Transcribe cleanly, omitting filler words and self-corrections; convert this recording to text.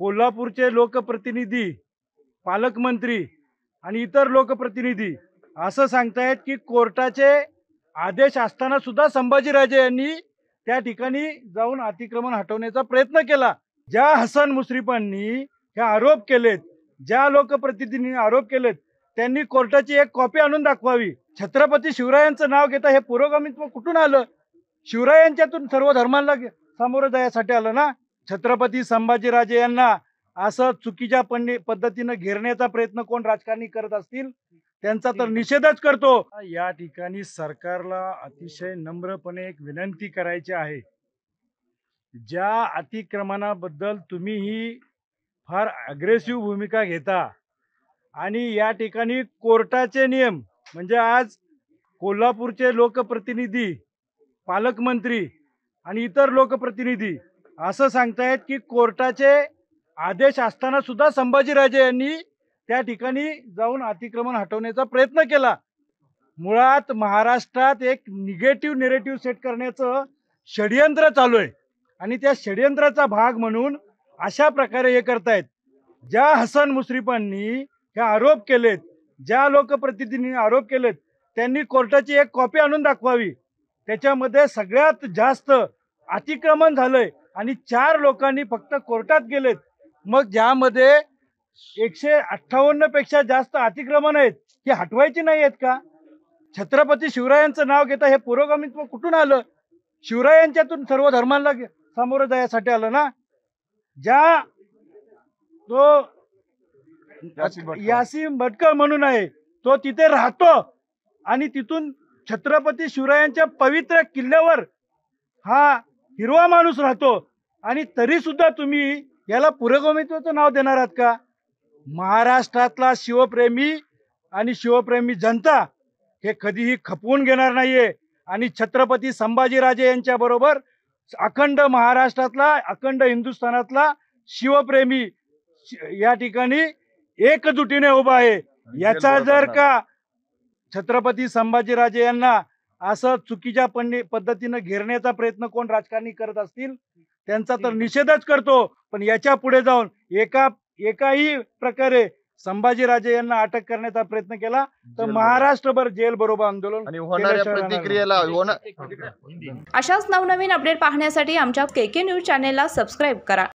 कोल्हापूरचे लोकप्रतिनिधी, पालकमंत्री आणि इतर लोकप्रतिनिधी असं सांगतायत की कोर्टाचे आदेश असताना सुद्धा संभाजीराजे यांनी त्या ठिकाणी जाऊन अतिक्रमण हटवण्याचा प्रयत्न केला। ज्या हसन मुश्रीफांनी हे आरोप केलेत, ज्या लोकप्रतिनिधींनी आरोप केलेत, त्यांनी कोर्टाची एक कॉपी आणून दाखवावी। छत्रपती शिवरायांचं नाव घेता हे पुरोगामित्व कुठून आलं? शिवरायांच्यातून सर्व धर्मांना सामोरं जायसाठी आलं ना। छत्रपती संभाजीराजे यांना असं चुकीच्या पद्धतीनं घेरण्याचा प्रयत्न कोण राजकारणी करत असतील त्यांचा तर निषेधच करतो। या ठिकाणी सरकारला अतिशय नम्रपणे एक विनंती करायची आहे, ज्या अतिक्रमणाबद्दल तुम्ही ही फार अग्रेसिव्ह भूमिका घेता आणि या ठिकाणी कोर्टाचे नियम म्हणजे आज कोल्हापूरचे लोकप्रतिनिधी, पालकमंत्री आणि इतर लोकप्रतिनिधी असं सांगतायत की कोर्टाचे आदेश असताना सुद्धा संभाजीराजे यांनी त्या ठिकाणी जाऊन अतिक्रमण हटवण्याचा प्रयत्न केला। मुळात महाराष्ट्रात एक निगेटिव्ह नेरेटिव्ह सेट करण्याचं षडयंत्र चालू आहे आणि त्या षडयंत्राचा भाग म्हणून अशा प्रकारे हे करतायत। ज्या हसन मुश्रीफांनी हे आरोप केलेत, ज्या लोकप्रतिनिधींनी आरोप केलेत, त्यांनी कोर्टाची एक कॉपी आणून दाखवावी। त्याच्यामध्ये सगळ्यात जास्त अतिक्रमण झालंय आणि 4 लोकांनी फक्त कोर्टात गेलेत। मग ज्यामध्ये 158 पेक्षा जास्त अतिक्रमण आहेत ही हटवायची नाही आहेत का? छत्रपती शिवरायांचं नाव घेता हे पुरोगामित्व कुठून आलं? शिवरायांच्यातून सर्व धर्मांना सामोरं जायसाठी आलं ना। ज्या तो यासिम भटकळ म्हणून आहे तो तिथे राहतो आणि तिथून छत्रपती शिवरायांच्या पवित्र किल्ल्यावर हा हिरवा माणूस राहतो आणि तरी सुद्धा तुम्ही याला पुरोगामित्वाचं नाव देणार आहात का? महाराष्ट्रातला शिवप्रेमी आणि शिवप्रेमी जनता हे कधीही खपवून घेणार नाहीये आणि छत्रपती संभाजीराजे यांच्या बरोबर अखंड महाराष्ट्रातला, अखंड हिंदुस्थानातला शिवप्रेमी या ठिकाणी एकजुटीने उभा आहे। याचा जर का छत्रपती संभाजीराजे यांना असं चुकीच्या पद्धतीनं घेरण्याचा प्रयत्न कोण राजकारणी करत असतील त्यांचा तर निषेधच करतो। पण याच्या पुढे जाऊन एकाही प्रकारे संभाजीराजे यांना अटक करण्याचा प्रयत्न केला तर महाराष्ट्रभर जेल बरोबर आंदोलन आणि होणाऱ्या प्रतिक्रियेला अशाच नवनवीन अपडेट पाहण्यासाठी आमच्या केके न्यूज चॅनेलला सबस्क्राईब करा।